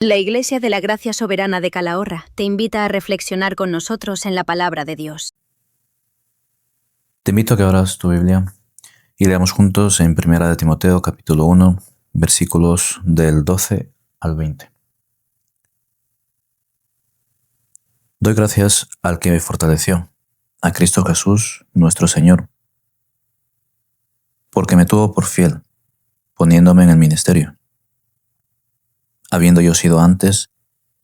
La Iglesia de la Gracia Soberana de Calahorra te invita a reflexionar con nosotros en la Palabra de Dios. Te invito a que abras tu Biblia y leamos juntos en 1 de Timoteo capítulo 1, versículos del 12 al 20. Doy gracias al que me fortaleció, a Cristo Jesús, nuestro Señor, porque me tuvo por fiel, poniéndome en el ministerio. Habiendo yo sido antes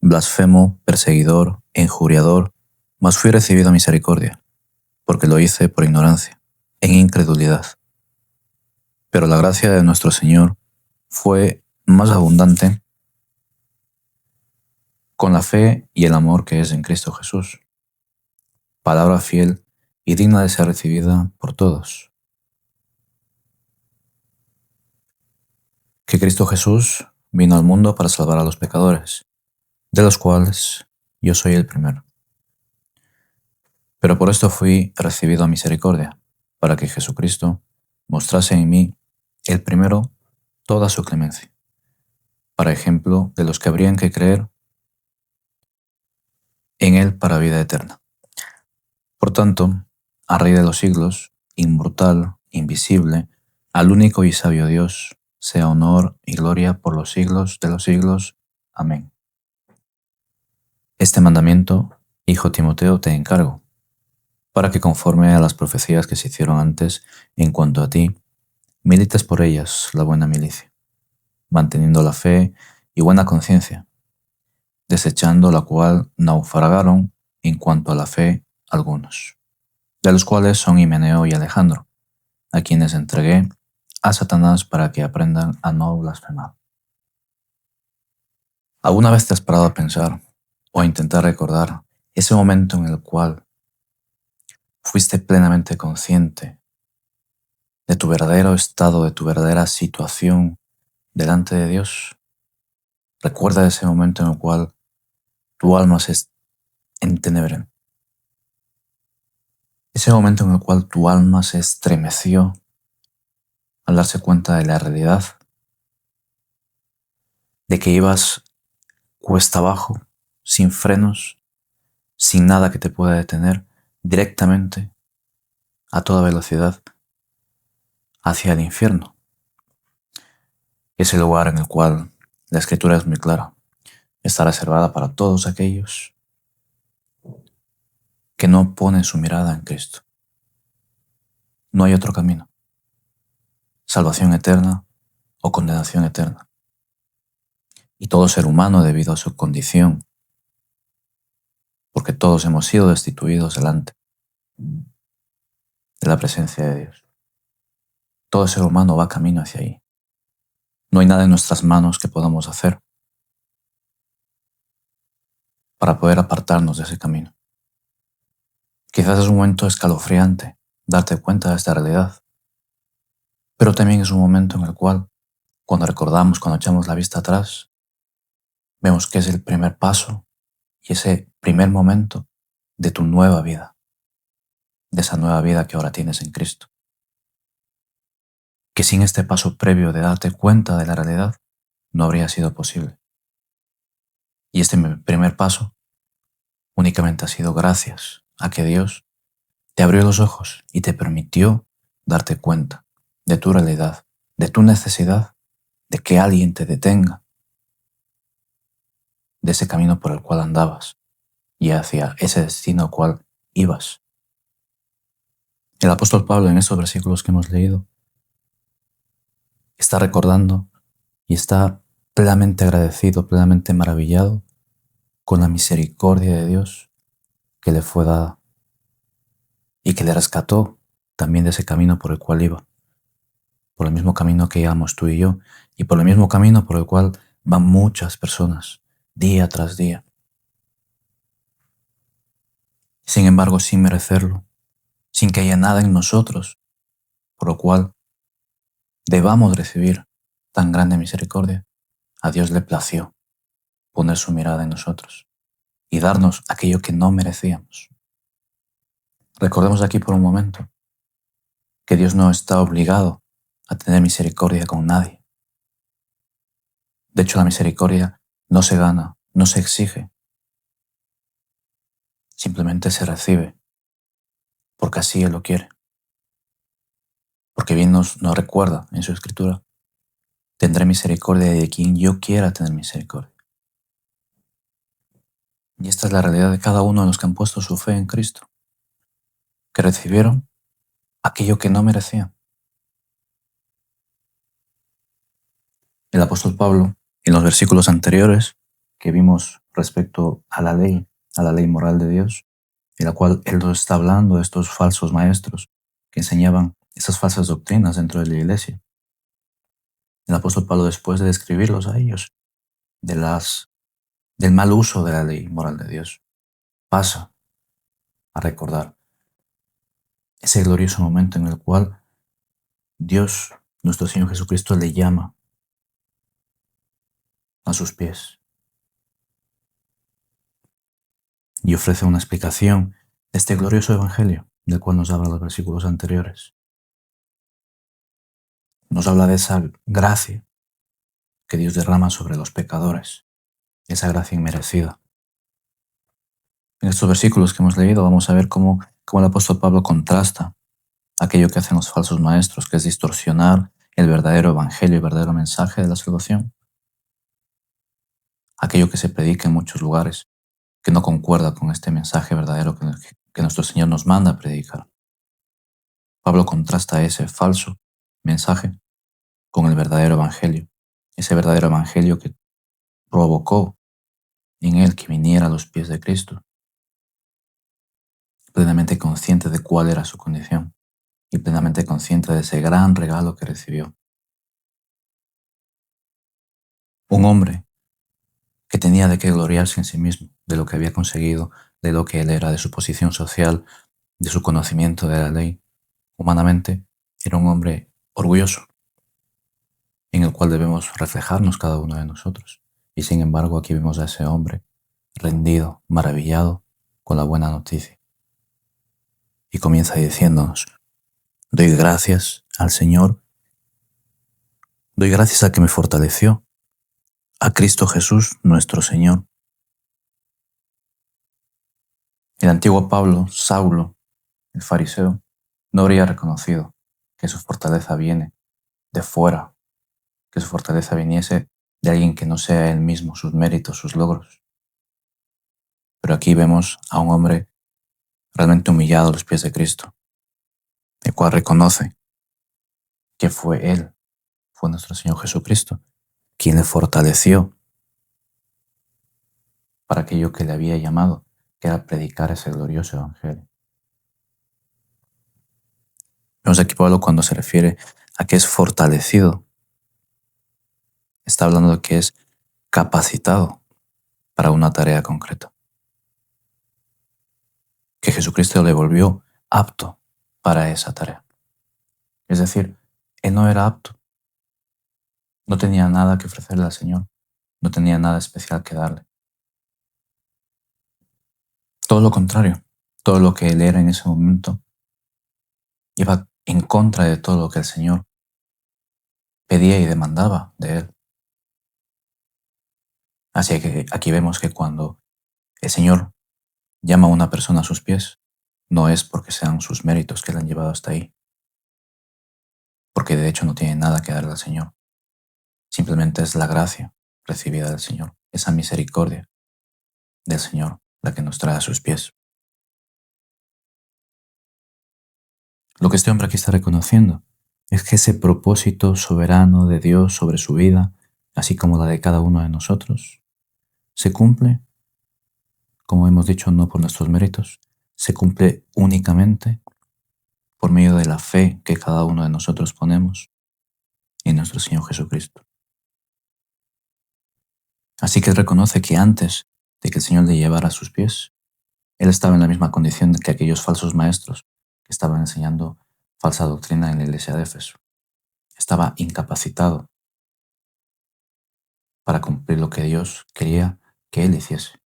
blasfemo, perseguidor, injuriador, mas fui recibido a misericordia, porque lo hice por ignorancia, en incredulidad. Pero la gracia de nuestro Señor fue más abundante con la fe y el amor que es en Cristo Jesús. Palabra fiel y digna de ser recibida por todos. Que Cristo Jesús vino al mundo para salvar a los pecadores, de los cuales yo soy el primero. Pero por esto fui recibido a misericordia, para que Jesucristo mostrase en mí, el primero, toda su clemencia, para ejemplo de los que habrían que creer en Él para vida eterna. Por tanto, al Rey de los siglos, inmortal, invisible, al único y sabio Dios, sea honor y gloria por los siglos de los siglos. Amén. Este mandamiento, hijo Timoteo, te encargo, para que conforme a las profecías que se hicieron antes en cuanto a ti, milites por ellas la buena milicia, manteniendo la fe y buena conciencia, desechando la cual naufragaron en cuanto a la fe algunos, de los cuales son Himeneo y Alejandro, a quienes entregué a Satanás para que aprendan a no blasfemar. ¿Alguna vez te has parado a pensar o a intentar recordar ese momento en el cual fuiste plenamente consciente de tu verdadero estado, de tu verdadera situación delante de Dios? Recuerda ese momento en el cual tu alma se entenebró. Ese momento en el cual tu alma se estremeció al darse cuenta de la realidad, de que ibas cuesta abajo, sin frenos, sin nada que te pueda detener, directamente, a toda velocidad, hacia el infierno. Ese lugar en el cual la Escritura es muy clara, está reservada para todos aquellos que no ponen su mirada en Cristo. No hay otro camino. Salvación eterna o condenación eterna. Y todo ser humano, debido a su condición, porque todos hemos sido destituidos delante de la presencia de Dios. Todo ser humano va camino hacia ahí. No hay nada en nuestras manos que podamos hacer para poder apartarnos de ese camino. Quizás es un momento escalofriante darte cuenta de esta realidad, pero también es un momento en el cual, cuando recordamos, cuando echamos la vista atrás, vemos que es el primer paso y ese primer momento de tu nueva vida, de esa nueva vida que ahora tienes en Cristo. Que sin este paso previo de darte cuenta de la realidad, no habría sido posible. Y este primer paso únicamente ha sido gracias a que Dios te abrió los ojos y te permitió darte cuenta de tu realidad, de tu necesidad, de que alguien te detenga de ese camino por el cual andabas y hacia ese destino al cual ibas. El apóstol Pablo, en estos versículos que hemos leído, está recordando y está plenamente agradecido, plenamente maravillado con la misericordia de Dios que le fue dada y que le rescató también de ese camino por el cual iba, por el mismo camino que íbamos tú y yo, y por el mismo camino por el cual van muchas personas día tras día. Sin embargo, sin merecerlo, sin que haya nada en nosotros por lo cual debamos recibir tan grande misericordia, a Dios le plació poner su mirada en nosotros y darnos aquello que no merecíamos. Recordemos aquí por un momento que Dios no está obligado a tener misericordia con nadie. De hecho, la misericordia no se gana, no se exige, simplemente se recibe, porque así Él lo quiere. Porque bien nos recuerda en su escritura, tendré misericordia de quien yo quiera tener misericordia. Y esta es la realidad de cada uno de los que han puesto su fe en Cristo, que recibieron aquello que no merecían. El apóstol Pablo, en los versículos anteriores que vimos respecto a la ley moral de Dios, en la cual él nos está hablando de estos falsos maestros que enseñaban esas falsas doctrinas dentro de la iglesia. El apóstol Pablo, después de describirlos a ellos, del mal uso de la ley moral de Dios, pasa a recordar ese glorioso momento en el cual Dios, nuestro Señor Jesucristo, le llama a sus pies y ofrece una explicación de este glorioso evangelio del cual nos hablan los versículos anteriores. Nos habla de esa gracia que Dios derrama sobre los pecadores, esa gracia inmerecida. En estos versículos que hemos leído vamos a ver cómo el apóstol Pablo contrasta aquello que hacen los falsos maestros, que es distorsionar el verdadero evangelio, el verdadero mensaje de la salvación. Aquello que se predica en muchos lugares, que no concuerda con este mensaje verdadero que nuestro Señor nos manda a predicar. Pablo contrasta ese falso mensaje con el verdadero evangelio, ese verdadero evangelio que provocó en él que viniera a los pies de Cristo, plenamente consciente de cuál era su condición y plenamente consciente de ese gran regalo que recibió. Un hombre que tenía de qué gloriarse en sí mismo, de lo que había conseguido, de lo que él era, de su posición social, de su conocimiento de la ley. Humanamente, era un hombre orgulloso, en el cual debemos reflejarnos cada uno de nosotros. Y sin embargo, aquí vemos a ese hombre rendido, maravillado con la buena noticia. Y comienza diciéndonos: doy gracias al Señor, doy gracias a que me fortaleció, a Cristo Jesús nuestro Señor. El antiguo Pablo, Saulo, el fariseo, no habría reconocido que su fortaleza viene de fuera, que su fortaleza viniese de alguien que no sea él mismo, sus méritos, sus logros. Pero aquí vemos a un hombre realmente humillado a los pies de Cristo, el cual reconoce que fue nuestro Señor Jesucristo, quien le fortaleció para aquello que le había llamado, que era predicar ese glorioso evangelio. Vemos aquí Pablo cuando se refiere a que es fortalecido, está hablando de que es capacitado para una tarea concreta, que Jesucristo le volvió apto para esa tarea. Es decir, él no era apto, no tenía nada que ofrecerle al Señor, no tenía nada especial que darle. Todo lo contrario, todo lo que él era en ese momento iba en contra de todo lo que el Señor pedía y demandaba de él. Así que aquí vemos que cuando el Señor llama a una persona a sus pies, no es porque sean sus méritos que le han llevado hasta ahí, porque de hecho no tiene nada que darle al Señor. Simplemente es la gracia recibida del Señor, esa misericordia del Señor la que nos trae a sus pies. Lo que este hombre aquí está reconociendo es que ese propósito soberano de Dios sobre su vida, así como la de cada uno de nosotros, se cumple, como hemos dicho, no por nuestros méritos, se cumple únicamente por medio de la fe que cada uno de nosotros ponemos en nuestro Señor Jesucristo. Así que él reconoce que antes de que el Señor le llevara a sus pies, él estaba en la misma condición que aquellos falsos maestros que estaban enseñando falsa doctrina en la iglesia de Éfeso. Estaba incapacitado para cumplir lo que Dios quería que él hiciese.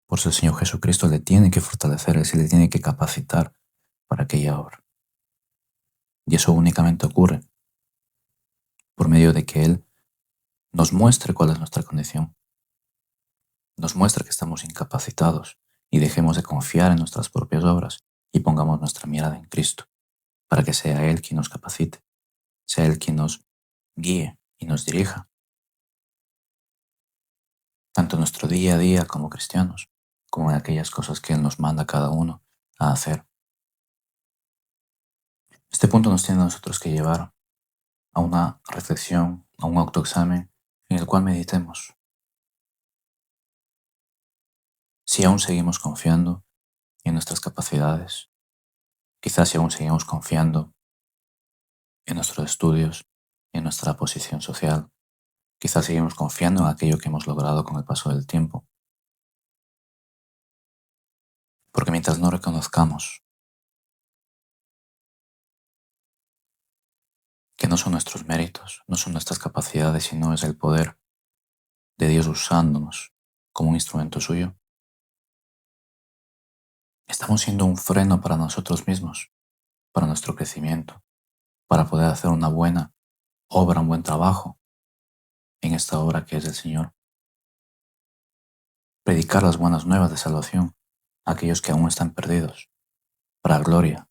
Por eso el Señor Jesucristo le tiene que fortalecer, él se le tiene que capacitar para aquella obra. Y eso únicamente ocurre por medio de que Él nos muestre cuál es nuestra condición, nos muestra que estamos incapacitados y dejemos de confiar en nuestras propias obras y pongamos nuestra mirada en Cristo, para que sea Él quien nos capacite, sea Él quien nos guíe y nos dirija, tanto en nuestro día a día como cristianos, como en aquellas cosas que Él nos manda a cada uno a hacer. Este punto nos tiene a nosotros que llevar a una reflexión, a un autoexamen en el cual meditemos si aún seguimos confiando en nuestras capacidades, quizás si aún seguimos confiando en nuestros estudios, en nuestra posición social, quizás seguimos confiando en aquello que hemos logrado con el paso del tiempo. Porque mientras no reconozcamos que no son nuestros méritos, no son nuestras capacidades, sino es el poder de Dios usándonos como un instrumento suyo, estamos siendo un freno para nosotros mismos, para nuestro crecimiento, para poder hacer una buena obra, un buen trabajo en esta obra que es del Señor. Predicar las buenas nuevas de salvación a aquellos que aún están perdidos, para la gloria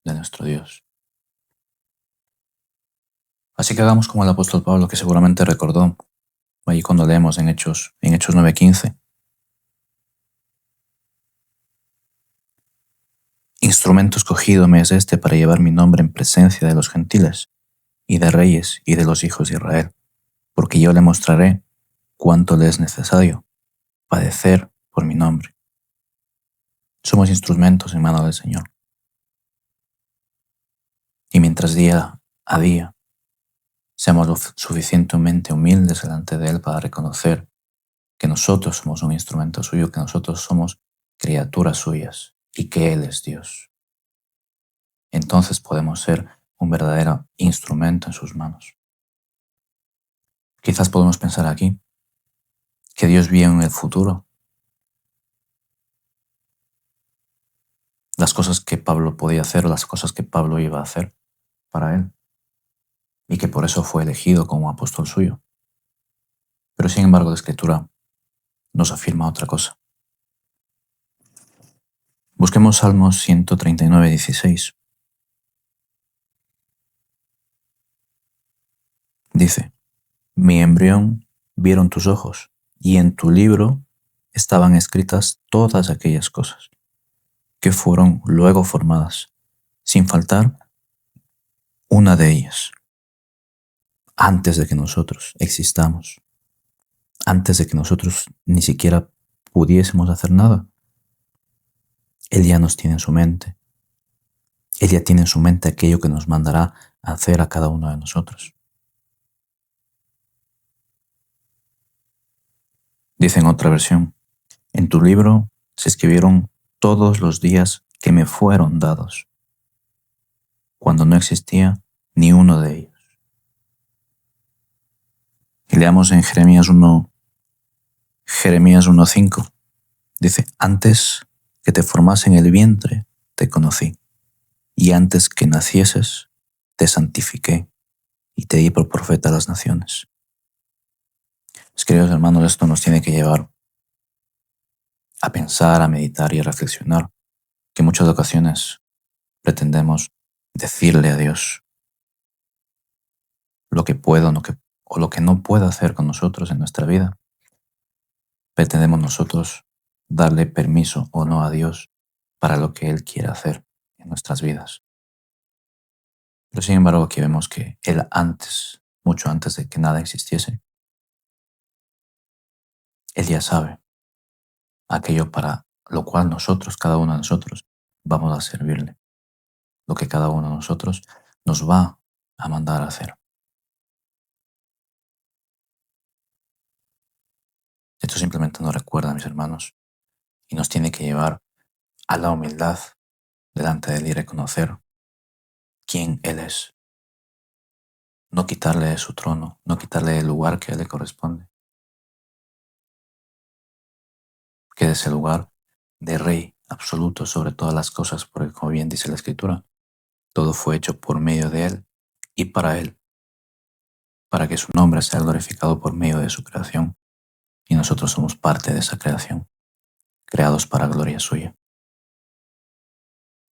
de nuestro Dios. Así que hagamos como el apóstol Pablo, que seguramente recordó ahí cuando leemos en Hechos 9:15. Instrumento escogido me es este para llevar mi nombre en presencia de los gentiles y de reyes y de los hijos de Israel, porque yo le mostraré cuánto le es necesario padecer por mi nombre. Somos instrumentos en manos del Señor. Y mientras día a día seamos lo suficientemente humildes delante de Él para reconocer que nosotros somos un instrumento suyo, que nosotros somos criaturas suyas y que Él es Dios, entonces podemos ser un verdadero instrumento en sus manos. Quizás podemos pensar aquí que Dios vio en el futuro las cosas que Pablo podía hacer, las cosas que Pablo iba a hacer para Él, y que por eso fue elegido como apóstol suyo. Pero sin embargo, la Escritura nos afirma otra cosa. Busquemos Salmos 139:16. Dice: mi embrión vieron tus ojos, y en tu libro estaban escritas todas aquellas cosas que fueron luego formadas, sin faltar una de ellas, antes de que nosotros existamos, antes de que nosotros ni siquiera pudiésemos hacer nada. Él ya nos tiene en su mente. Él ya tiene en su mente aquello que nos mandará a hacer a cada uno de nosotros. Dice en otra versión: en tu libro se escribieron todos los días que me fueron dados, cuando no existía ni uno de ellos. Y leamos en Jeremías 1:5. Dice: antes que te formase en el vientre, te conocí, y antes que nacieses, te santifiqué, y te di por profeta a las naciones. Mis queridos hermanos, esto nos tiene que llevar a pensar, a meditar y a reflexionar, que en muchas ocasiones pretendemos decirle a Dios lo que puedo o lo que no puede hacer con nosotros en nuestra vida. Pretendemos nosotros darle permiso o no a Dios para lo que Él quiere hacer en nuestras vidas. Pero sin embargo, aquí vemos que Él antes, mucho antes de que nada existiese, Él ya sabe aquello para lo cual nosotros, cada uno de nosotros, vamos a servirle, lo que cada uno de nosotros nos va a mandar a hacer. Esto simplemente nos recuerda, mis hermanos, y nos tiene que llevar a la humildad delante de Él y reconocer quién Él es. No quitarle de su trono, no quitarle el lugar que a Él le corresponde, que es el lugar de Rey absoluto sobre todas las cosas, porque como bien dice la Escritura, todo fue hecho por medio de Él y para Él, para que su nombre sea glorificado por medio de su creación. y nosotros somos parte de esa creación, creados para gloria suya.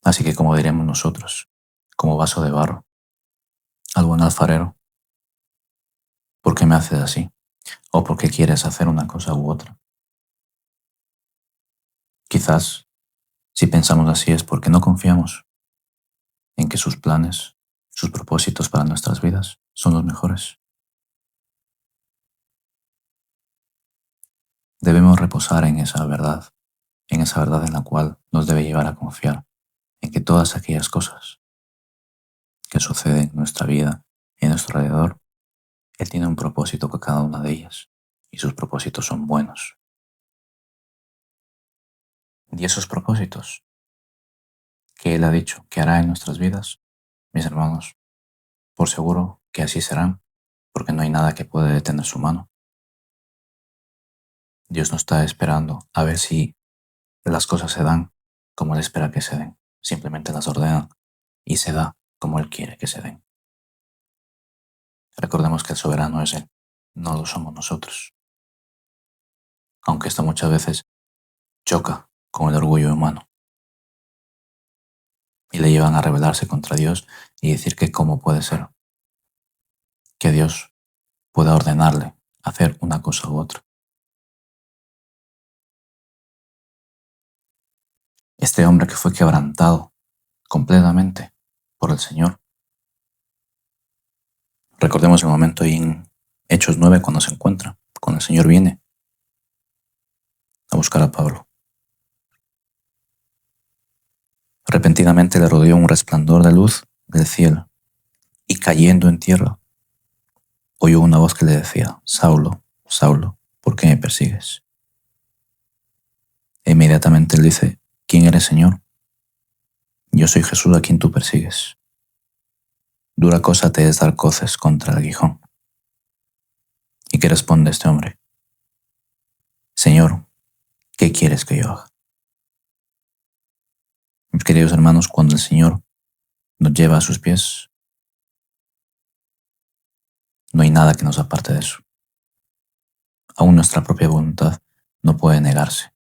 Así que, como diremos nosotros, como vaso de barro, al buen alfarero, ¿por qué me haces así? ¿O por qué quieres hacer una cosa u otra? Quizás, si pensamos así, es porque no confiamos en que sus planes, sus propósitos para nuestras vidas son los mejores. Debemos reposar en esa verdad en la cual nos debe llevar a confiar en que todas aquellas cosas que suceden en nuestra vida y en nuestro alrededor, Él tiene un propósito con cada una de ellas y sus propósitos son buenos. Y esos propósitos que Él ha dicho que hará en nuestras vidas, mis hermanos, por seguro que así serán, porque no hay nada que pueda detener su mano. Dios no está esperando a ver si las cosas se dan como Él espera que se den. Simplemente las ordena y se da como Él quiere que se den. Recordemos que el soberano es Él, no lo somos nosotros. Aunque esto muchas veces choca con el orgullo humano y le llevan a rebelarse contra Dios y decir que cómo puede ser que Dios pueda ordenarle hacer una cosa u otra. Este hombre que fue quebrantado completamente por el Señor. Recordemos el momento ahí en Hechos 9 cuando se encuentra, cuando el Señor viene a buscar a Pablo. Repentinamente le rodeó un resplandor de luz del cielo y cayendo en tierra, oyó una voz que le decía, Saulo, Saulo, ¿por qué me persigues? E inmediatamente él dice, ¿quién eres, Señor? Yo soy Jesús a quien tú persigues. Dura cosa te es dar coces contra el aguijón. ¿Y qué responde este hombre? Señor, ¿qué quieres que yo haga? Mis queridos hermanos, cuando el Señor nos lleva a sus pies, no hay nada que nos aparte de eso. Aún nuestra propia voluntad no puede negarse,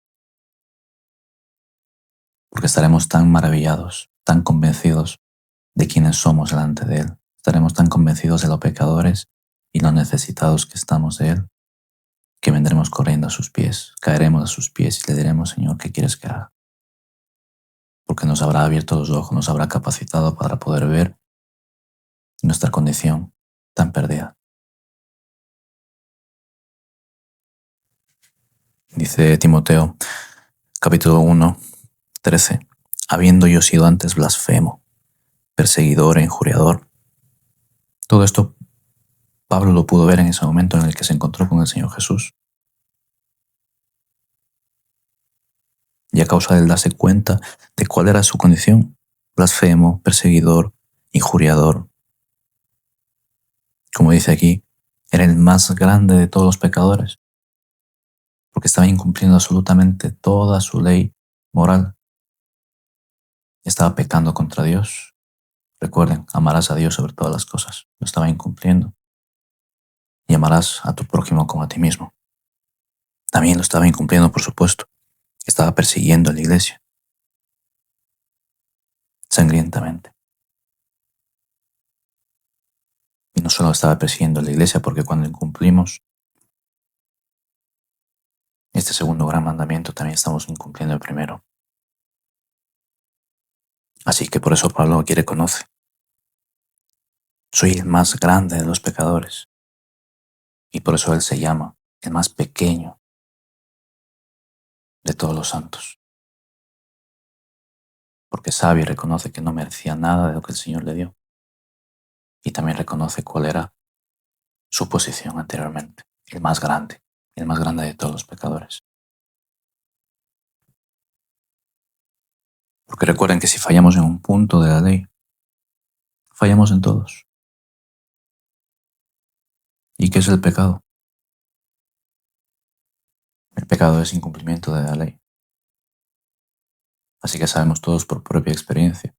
porque estaremos tan maravillados, tan convencidos de quiénes somos delante de Él. Estaremos tan convencidos de lo pecadores y lo necesitados que estamos de Él, que vendremos corriendo a sus pies, caeremos a sus pies y le diremos, Señor, ¿qué quieres que haga? Porque nos habrá abierto los ojos, nos habrá capacitado para poder ver nuestra condición tan perdida. Dice Timoteo, capítulo 1, 13, habiendo yo sido antes blasfemo, perseguidor e injuriador. Todo esto Pablo lo pudo ver en ese momento en el que se encontró con el Señor Jesús. Y a causa de él darse cuenta de cuál era su condición, blasfemo, perseguidor, injuriador. Como dice aquí, era el más grande de todos los pecadores, porque estaba incumpliendo absolutamente toda su ley moral. Estaba pecando contra Dios. Recuerden, amarás a Dios sobre todas las cosas. Lo estaba incumpliendo. Y amarás a tu prójimo como a ti mismo. También lo estaba incumpliendo, por supuesto. Estaba persiguiendo a la iglesia. Sangrientamente. Y no solo estaba persiguiendo a la iglesia, porque cuando incumplimos este segundo gran mandamiento, también estamos incumpliendo el primero. Así que por eso Pablo aquí reconoce. Soy el más grande de los pecadores. Y por eso él se llama el más pequeño de todos los santos. Porque sabe y reconoce que no merecía nada de lo que el Señor le dio. Y también reconoce cuál era su posición anteriormente, el más grande de todos los pecadores. Porque recuerden que si fallamos en un punto de la ley, fallamos en todos. ¿Y qué es el pecado? El pecado es incumplimiento de la ley. Así que sabemos todos por propia experiencia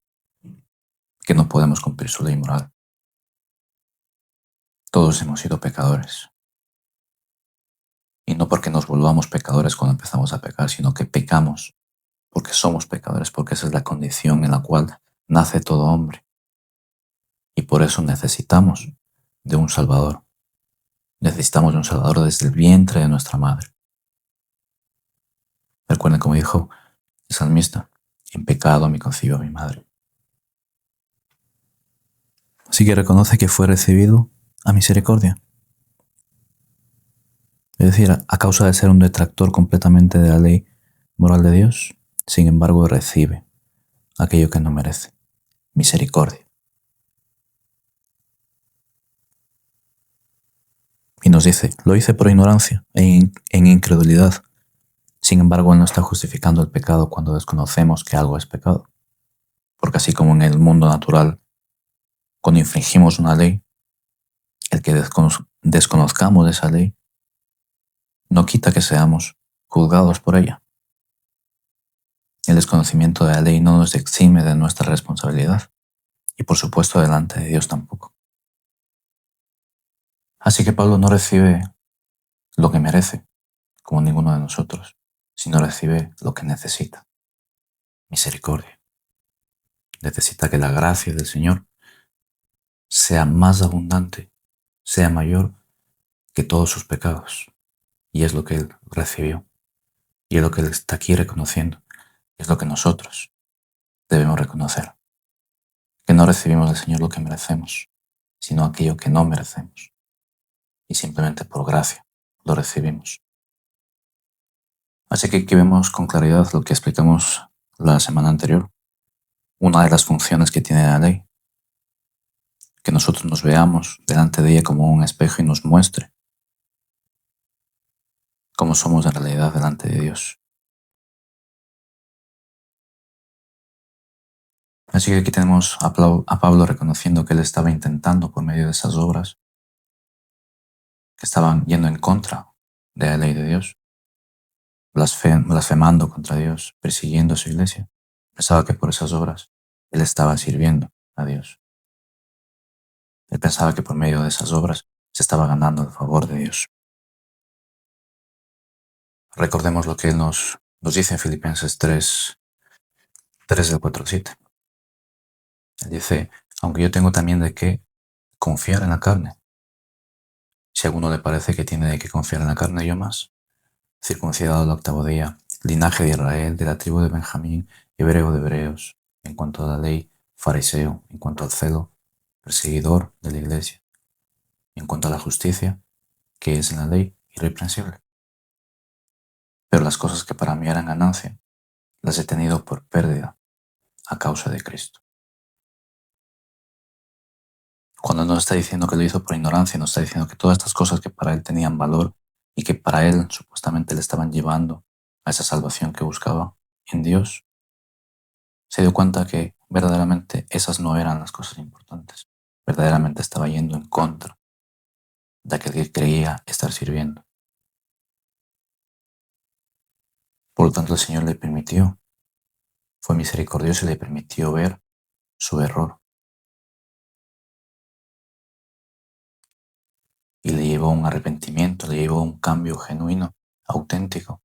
que no podemos cumplir su ley moral. Todos hemos sido pecadores. Y no porque nos volvamos pecadores cuando empezamos a pecar, sino que pecamos porque somos pecadores, porque esa es la condición en la cual nace todo hombre. Y por eso necesitamos de un Salvador. Necesitamos de un Salvador desde el vientre de nuestra madre. Recuerden como dijo el salmista, en pecado me concibió mi madre. Así que reconoce que fue recibido a misericordia. Es decir, a causa de ser un detractor completamente de la ley moral de Dios, sin embargo recibe aquello que no merece, misericordia. Y nos dice, lo hice por ignorancia, en incredulidad. Sin embargo, Él no está justificando el pecado cuando desconocemos que algo es pecado. Porque así como en el mundo natural, cuando infringimos una ley, el que desconozcamos de esa ley no quita que seamos juzgados por ella. El desconocimiento de la ley no nos exime de nuestra responsabilidad y por supuesto delante de Dios tampoco. Así que Pablo no recibe lo que merece, como ninguno de nosotros, sino recibe lo que necesita, misericordia. Necesita que la gracia del Señor sea más abundante, sea mayor que todos sus pecados. Y es lo que Él recibió. Y es lo que Él está aquí reconociendo. Es lo que nosotros debemos reconocer. Que no recibimos del Señor lo que merecemos, sino aquello que no merecemos. Y simplemente por gracia lo recibimos. Así que aquí vemos con claridad lo que explicamos la semana anterior. Una de las funciones que tiene la ley. Que nosotros nos veamos delante de ella como un espejo y nos muestre cómo somos en realidad delante de Dios. Así que aquí tenemos a Pablo reconociendo que él estaba intentando por medio de esas obras que estaban yendo en contra de la ley de Dios, blasfemando contra Dios, persiguiendo a su iglesia. Pensaba que por esas obras él estaba sirviendo a Dios. Él pensaba que por medio de esas obras se estaba ganando el favor de Dios. Recordemos lo que él nos dice en Filipenses 3 del 4 al 7. Él dice, aunque yo tengo también de qué confiar en la carne. Si a alguno le parece que tiene de qué confiar en la carne, yo más. Circuncidado al 8º día, linaje de Israel, de la tribu de Benjamín, hebreo de hebreos, en cuanto a la ley, fariseo, en cuanto al celo, perseguidor de la iglesia, en cuanto a la justicia, que es en la ley, irreprensible. Pero las cosas que para mí eran ganancia, las he tenido por pérdida a causa de Cristo. Cuando nos está diciendo que lo hizo por ignorancia, nos está diciendo que todas estas cosas que para él tenían valor y que para él supuestamente le estaban llevando a esa salvación que buscaba en Dios, se dio cuenta que verdaderamente esas no eran las cosas importantes. Verdaderamente estaba yendo en contra de aquel que creía estar sirviendo. Por lo tanto, el Señor le permitió, fue misericordioso y le permitió ver su error. Y le llevó a un arrepentimiento, le llevó a un cambio genuino, auténtico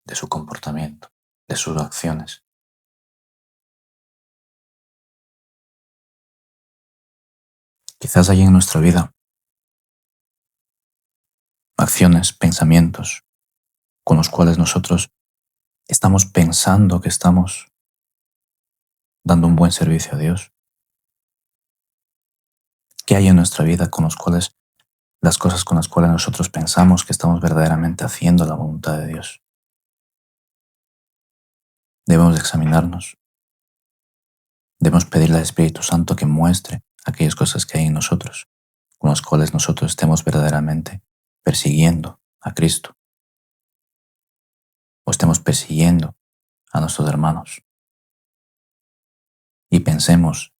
de su comportamiento, de sus acciones. Quizás hay en nuestra vida acciones, pensamientos con los cuales nosotros estamos pensando que estamos dando un buen servicio a Dios. ¿Qué hay en nuestra vida con los cuales, las cosas con las cuales nosotros pensamos que estamos verdaderamente haciendo la voluntad de Dios? Debemos examinarnos. Debemos pedirle al Espíritu Santo que muestre aquellas cosas que hay en nosotros, con las cuales nosotros estemos verdaderamente persiguiendo a Cristo, o estemos persiguiendo a nuestros hermanos. Y pensemos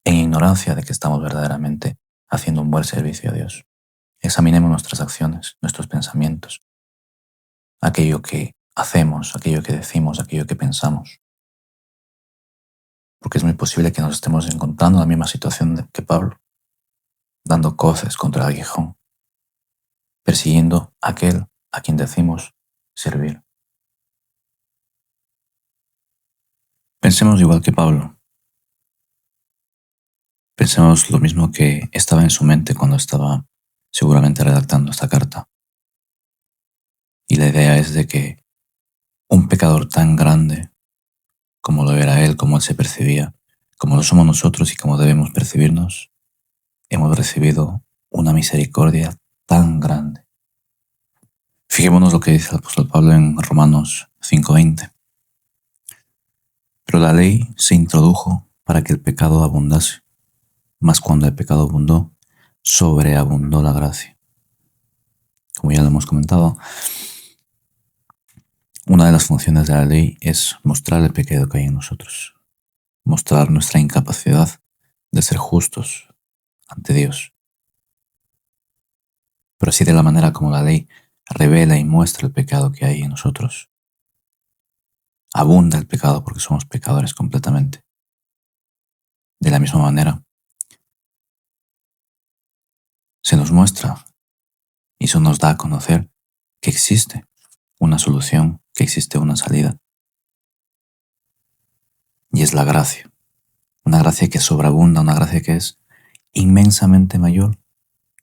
en ignorancia de que estamos verdaderamente haciendo un buen servicio a Dios. Examinemos nuestras acciones, nuestros pensamientos, aquello que hacemos, aquello que decimos, aquello que pensamos. Porque es muy posible que nos estemos encontrando en la misma situación que Pablo, dando coces contra el aguijón, persiguiendo a aquel a quien decimos servir. Pensemos igual que Pablo. Pensemos lo mismo que estaba en su mente cuando estaba seguramente redactando esta carta. Y la idea es de que un pecador tan grande como lo era él, como él se percibía, como lo somos nosotros y como debemos percibirnos, hemos recibido una misericordia tan grande. Fijémonos lo que dice el apóstol Pablo en Romanos 5:20. Pero la ley se introdujo para que el pecado abundase, mas cuando el pecado abundó, sobreabundó la gracia. Como ya lo hemos comentado, una de las funciones de la ley es mostrar el pecado que hay en nosotros, mostrar nuestra incapacidad de ser justos ante Dios. Pero así de la manera como la ley revela y muestra el pecado que hay en nosotros, abunda el pecado porque somos pecadores completamente. De la misma manera, se nos muestra y eso nos da a conocer que existe una solución, que existe una salida. Y es la gracia. Una gracia que sobreabunda, una gracia que es inmensamente mayor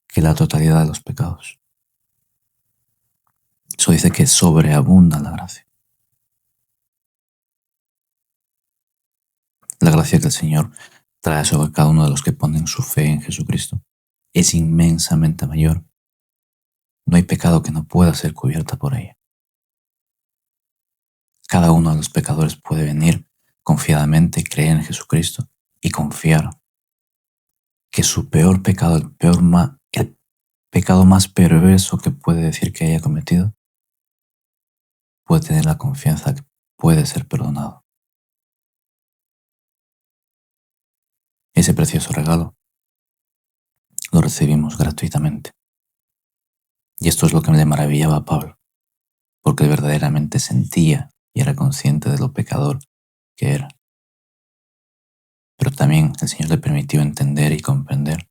que la totalidad de los pecados. Eso dice que sobreabunda la gracia. La gracia que el Señor trae sobre cada uno de los que ponen su fe en Jesucristo es inmensamente mayor. No hay pecado que no pueda ser cubierta por ella. Cada uno de los pecadores puede venir confiadamente, creer en Jesucristo y confiar que su peor pecado, el pecado más perverso que puede decir que haya cometido, puede tener la confianza que puede ser perdonado. Ese precioso regalo lo recibimos gratuitamente. Y esto es lo que le maravillaba a Pablo, porque él verdaderamente sentía y era consciente de lo pecador que era. Pero también el Señor le permitió entender y comprender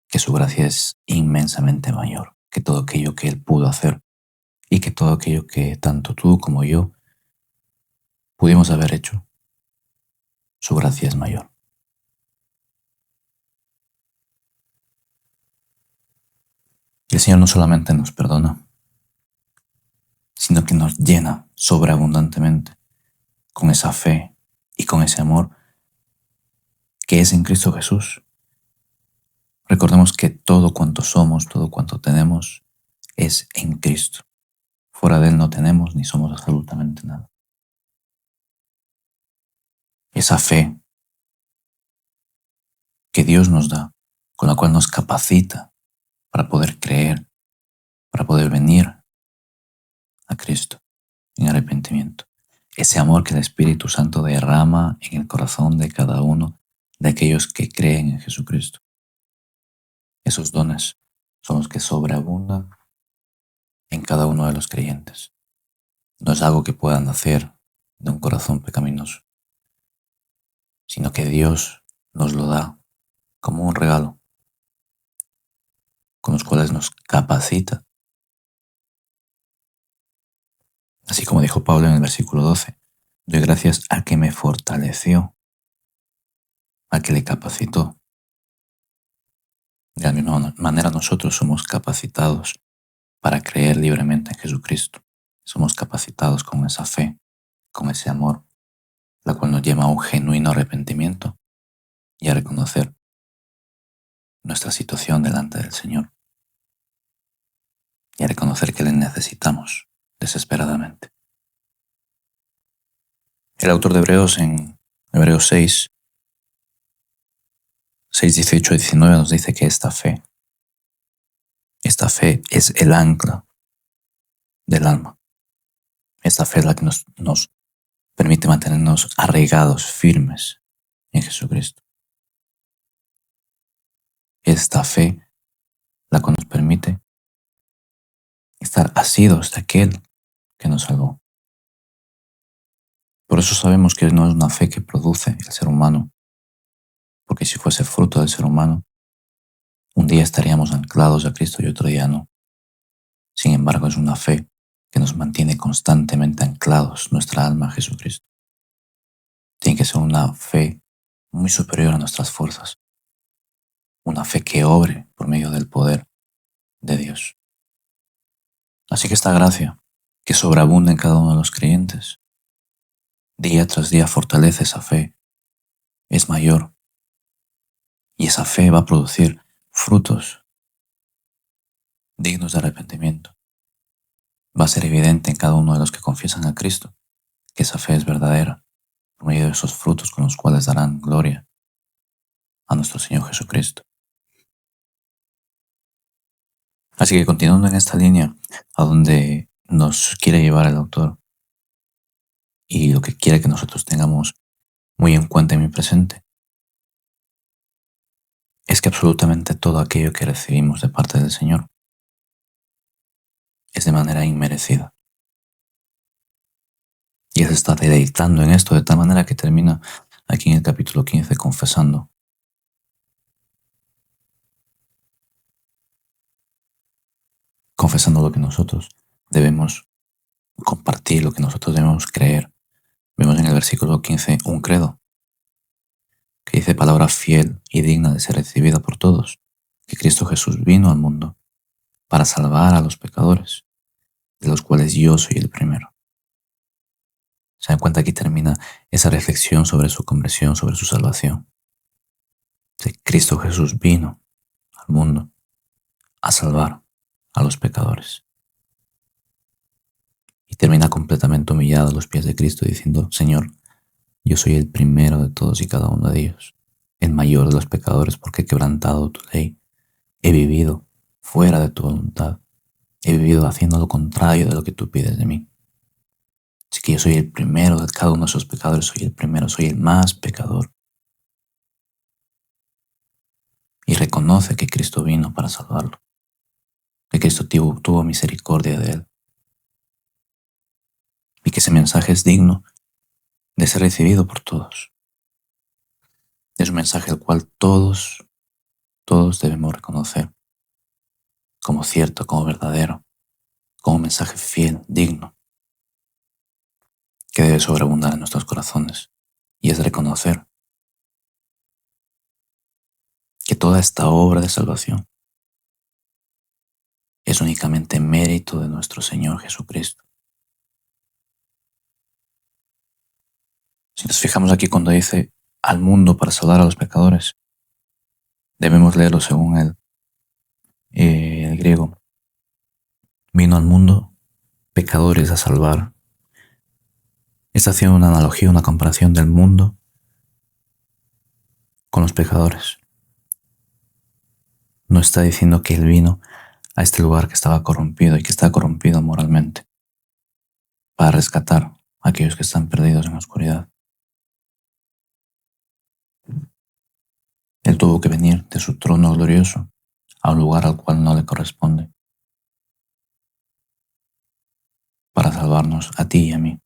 que su gracia es inmensamente mayor que todo aquello que él pudo hacer y que todo aquello que tanto tú como yo pudimos haber hecho. Su gracia es mayor. Y el Señor no solamente nos perdona, sino que nos llena sobreabundantemente con esa fe y con ese amor que es en Cristo Jesús. Recordemos que todo cuanto somos, todo cuanto tenemos, es en Cristo. Fuera de Él no tenemos ni somos absolutamente nada. Esa fe que Dios nos da, con la cual nos capacita para poder creer, para poder venir a Cristo en arrepentimiento. Ese amor que el Espíritu Santo derrama en el corazón de cada uno de aquellos que creen en Jesucristo. Esos dones son los que sobreabundan en cada uno de los creyentes. No es algo que puedan hacer de un corazón pecaminoso, sino que Dios nos lo da como un regalo, con los cuales nos capacita. Así como dijo Pablo en el versículo 12, doy gracias al que me fortaleció, al que le capacitó. De la misma manera nosotros somos capacitados para creer libremente en Jesucristo. Somos capacitados con esa fe, con ese amor, la cual nos lleva a un genuino arrepentimiento y a reconocer nuestra situación delante del Señor y a reconocer que le necesitamos desesperadamente. El autor de Hebreos en Hebreos 6, 18 y 19 nos dice que esta fe es el ancla del alma. Esta fe es la que nos permite mantenernos arraigados, firmes en Jesucristo. Esta fe la que nos permite estar asidos de aquel que nos salvó. Por eso sabemos que no es una fe que produce el ser humano, porque si fuese fruto del ser humano, un día estaríamos anclados a Cristo y otro día no. Sin embargo, es una fe que nos mantiene constantemente anclados nuestra alma a Jesucristo. Tiene que ser una fe muy superior a nuestras fuerzas, una fe que obre por medio del poder de Dios. Así que esta gracia, que sobreabunda en cada uno de los creyentes, día tras día fortalece esa fe, es mayor, y esa fe va a producir frutos dignos de arrepentimiento. Va a ser evidente en cada uno de los que confiesan a Cristo que esa fe es verdadera, por medio de esos frutos con los cuales darán gloria a nuestro Señor Jesucristo. Así que continuando en esta línea a donde nos quiere llevar el autor y lo que quiere que nosotros tengamos muy en cuenta en mi presente, es que absolutamente todo aquello que recibimos de parte del Señor es de manera inmerecida. Y Él se está deleitando en esto de tal manera que termina aquí en el capítulo 15 confesando lo que nosotros debemos compartir, lo que nosotros debemos creer. Vemos en el versículo 15 un credo que dice palabra fiel y digna de ser recibida por todos, que Cristo Jesús vino al mundo para salvar a los pecadores, de los cuales yo soy el primero. Se dan cuenta, aquí termina esa reflexión sobre su conversión, sobre su salvación. Que Cristo Jesús vino al mundo a salvar a los pecadores. Y termina completamente humillado a los pies de Cristo diciendo, Señor, yo soy el primero de todos y cada uno de ellos, el mayor de los pecadores, porque he quebrantado tu ley, he vivido fuera de tu voluntad, he vivido haciendo lo contrario de lo que tú pides de mí. Así que yo soy el primero de cada uno de esos pecadores, soy el primero, soy el más pecador. Y reconoce que Cristo vino para salvarlo, que Cristo tuvo misericordia de él, y que ese mensaje es digno de ser recibido por todos. Es un mensaje al cual todos debemos reconocer como cierto, como verdadero, como un mensaje fiel, digno, que debe sobreabundar en nuestros corazones. Y es reconocer que toda esta obra de salvación es únicamente mérito de nuestro Señor Jesucristo. Si nos fijamos aquí cuando dice al mundo para salvar a los pecadores, debemos leerlo según el griego. Vino al mundo pecadores a salvar. Está haciendo una analogía, una comparación del mundo con los pecadores. No está diciendo que Él vino a este lugar que estaba corrompido y que está corrompido moralmente para rescatar a aquellos que están perdidos en la oscuridad. Él tuvo que venir de su trono glorioso a un lugar al cual no le corresponde para salvarnos a ti y a mí.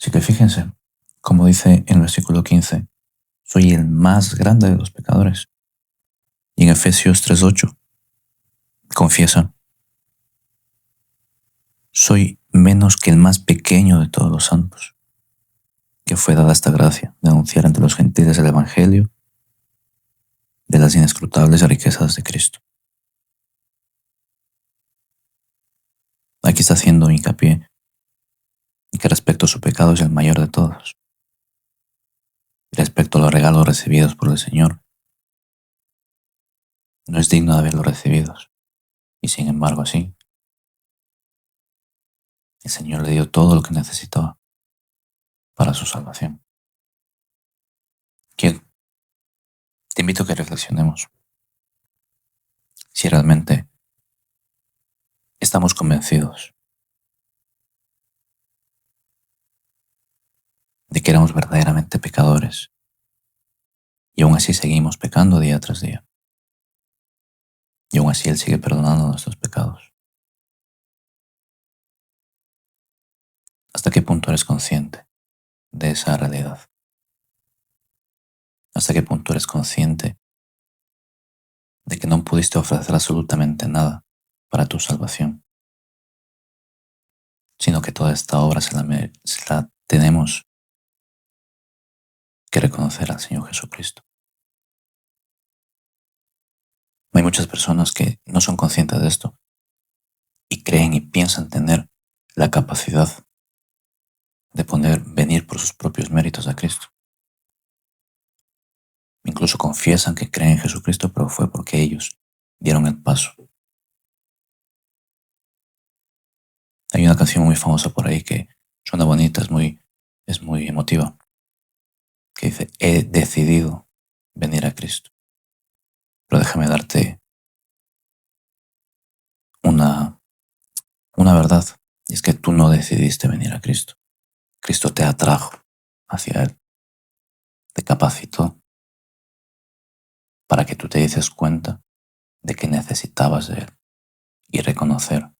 Así que fíjense, como dice en el versículo 15, soy el más grande de los pecadores. Y en Efesios 3:8 confiesa, soy menos que el más pequeño de todos los santos, que fue dada esta gracia de anunciar entre los gentiles el evangelio de las inescrutables riquezas de Cristo. Aquí está haciendo hincapié en que respecto a su pecado es el mayor de todos. Y respecto a los regalos recibidos por el Señor, no es digno de haberlos recibidos. Y sin embargo así, el Señor le dio todo lo que necesitaba para su salvación. Te invito a que reflexionemos si realmente estamos convencidos de que éramos verdaderamente pecadores y aún así seguimos pecando día tras día. Y aún así Él sigue perdonando nuestros pecados. ¿Hasta qué punto eres consciente de esa realidad? ¿Hasta qué punto eres consciente de que no pudiste ofrecer absolutamente nada para tu salvación, sino que toda esta obra se la tenemos que reconocer al Señor Jesucristo. Hay muchas personas que no son conscientes de esto y creen y piensan tener la capacidad de poder venir por sus propios méritos a Cristo. Incluso confiesan que creen en Jesucristo, pero fue porque ellos dieron el paso. Hay una canción muy famosa por ahí que suena bonita, es muy emotiva, que dice: he decidido venir a Cristo. Pero déjame darte una verdad, y es que tú no decidiste venir a Cristo. Cristo te atrajo hacia Él, te capacitó para que tú te dices cuenta de que necesitabas de Él y reconocer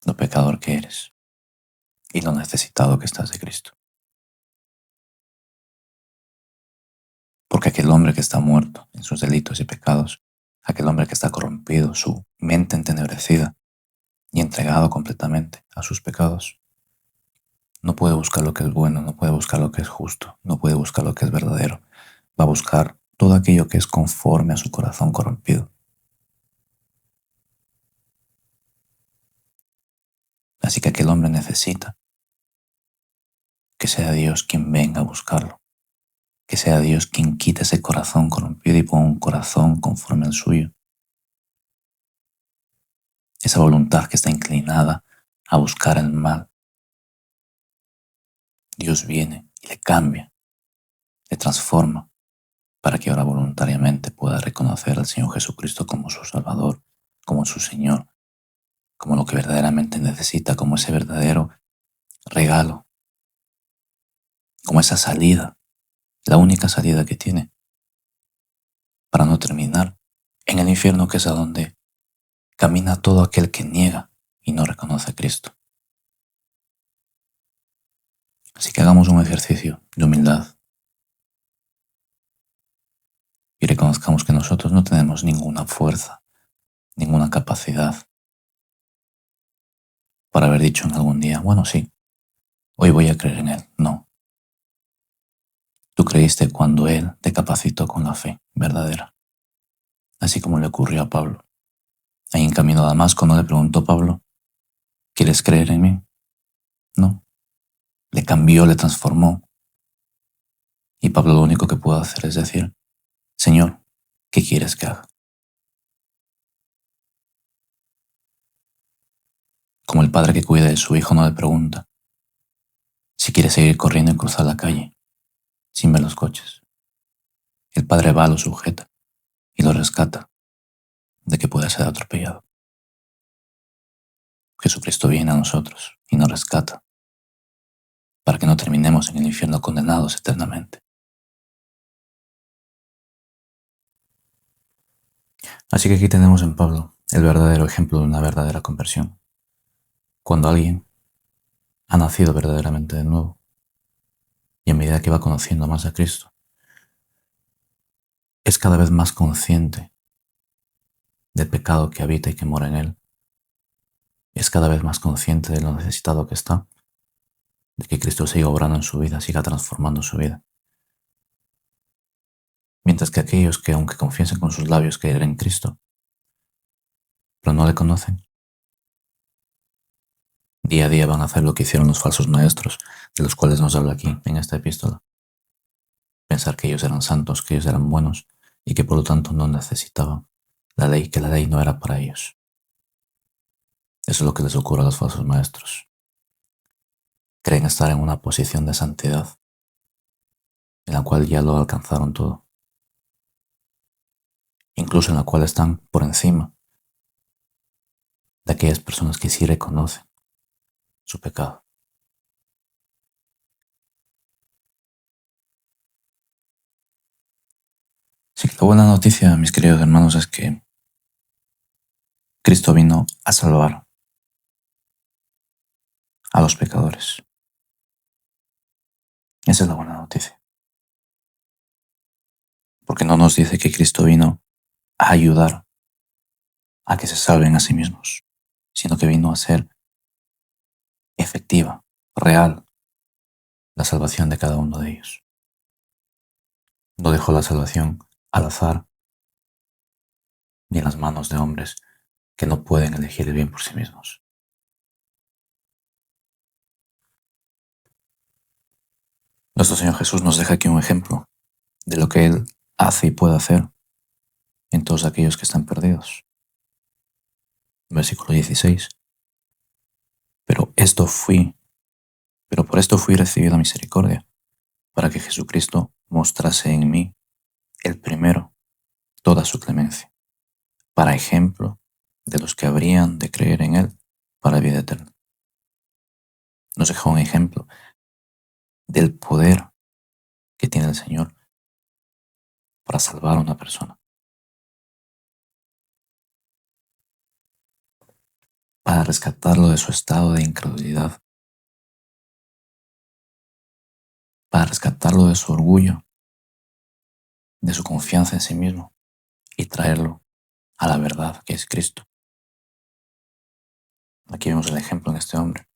lo pecador que eres y lo necesitado que estás de Cristo. Porque aquel hombre que está muerto en sus delitos y pecados, aquel hombre que está corrompido, su mente entenebrecida y entregado completamente a sus pecados, no puede buscar lo que es bueno, no puede buscar lo que es justo, no puede buscar lo que es verdadero. Va a buscar todo aquello que es conforme a su corazón corrompido. Así que aquel hombre necesita que sea Dios quien venga a buscarlo, que sea Dios quien quite ese corazón corrompido y ponga un corazón conforme al suyo. Esa voluntad que está inclinada a buscar el mal, Dios viene y le cambia, le transforma, para que ahora voluntariamente pueda reconocer al Señor Jesucristo como su Salvador, como su Señor, como lo que verdaderamente necesita, como ese verdadero regalo, como esa salida, la única salida que tiene para no terminar en el infierno, que es a donde camina todo aquel que niega y no reconoce a Cristo. Así que hagamos un ejercicio de humildad y reconozcamos que nosotros no tenemos ninguna fuerza, ninguna capacidad para haber dicho en algún día: bueno, sí, hoy voy a creer en Él. No. Tú creíste cuando Él te capacitó con la fe verdadera, así como le ocurrió a Pablo. Ahí en camino a Damasco no le preguntó Pablo: ¿quieres creer en mí? No. Le cambió, le transformó. Y Pablo lo único que pudo hacer es decir: Señor, ¿qué quieres que haga? Como el padre que cuida de su hijo no le pregunta si quiere seguir corriendo y cruzar la calle sin ver los coches. El padre va, lo sujeta y lo rescata de que pueda ser atropellado. Jesucristo viene a nosotros y nos rescata para que no terminemos en el infierno condenados eternamente. Así que aquí tenemos en Pablo el verdadero ejemplo de una verdadera conversión. Cuando alguien ha nacido verdaderamente de nuevo y a medida que va conociendo más a Cristo, es cada vez más consciente del pecado que habita y que mora en él. Es cada vez más consciente de lo necesitado que está, de que Cristo siga obrando en su vida, siga transformando su vida. Mientras que aquellos que, aunque confiesen con sus labios creer en Cristo, pero no le conocen, día a día van a hacer lo que hicieron los falsos maestros, de los cuales nos habla aquí en esta epístola. Pensar que ellos eran santos, que ellos eran buenos y que por lo tanto no necesitaban la ley, que la ley no era para ellos. Eso es lo que les ocurre a los falsos maestros. Creen estar en una posición de santidad, en la cual ya lo alcanzaron todo, incluso en la cual están por encima de aquellas personas que sí reconocen su pecado. Así que la buena noticia, mis queridos hermanos, es que Cristo vino a salvar a los pecadores. Esa es la buena noticia. Porque no nos dice que Cristo vino a ayudar a que se salven a sí mismos, sino que vino a ser efectiva, real, la salvación de cada uno de ellos. No dejó la salvación al azar ni en las manos de hombres que no pueden elegir el bien por sí mismos. Nuestro Señor Jesús nos deja aquí un ejemplo de lo que Él hace y puede hacer en todos aquellos que están perdidos. Versículo 16. Pero por esto fui recibido misericordia, para que Jesucristo mostrase en mí, el primero, toda su clemencia, para ejemplo de los que habrían de creer en Él para vida eterna. Nos deja un ejemplo del poder que tiene el Señor para salvar a una persona, para rescatarlo de su estado de incredulidad, para rescatarlo de su orgullo, de su confianza en sí mismo y traerlo a la verdad que es Cristo. Aquí vemos el ejemplo en este hombre,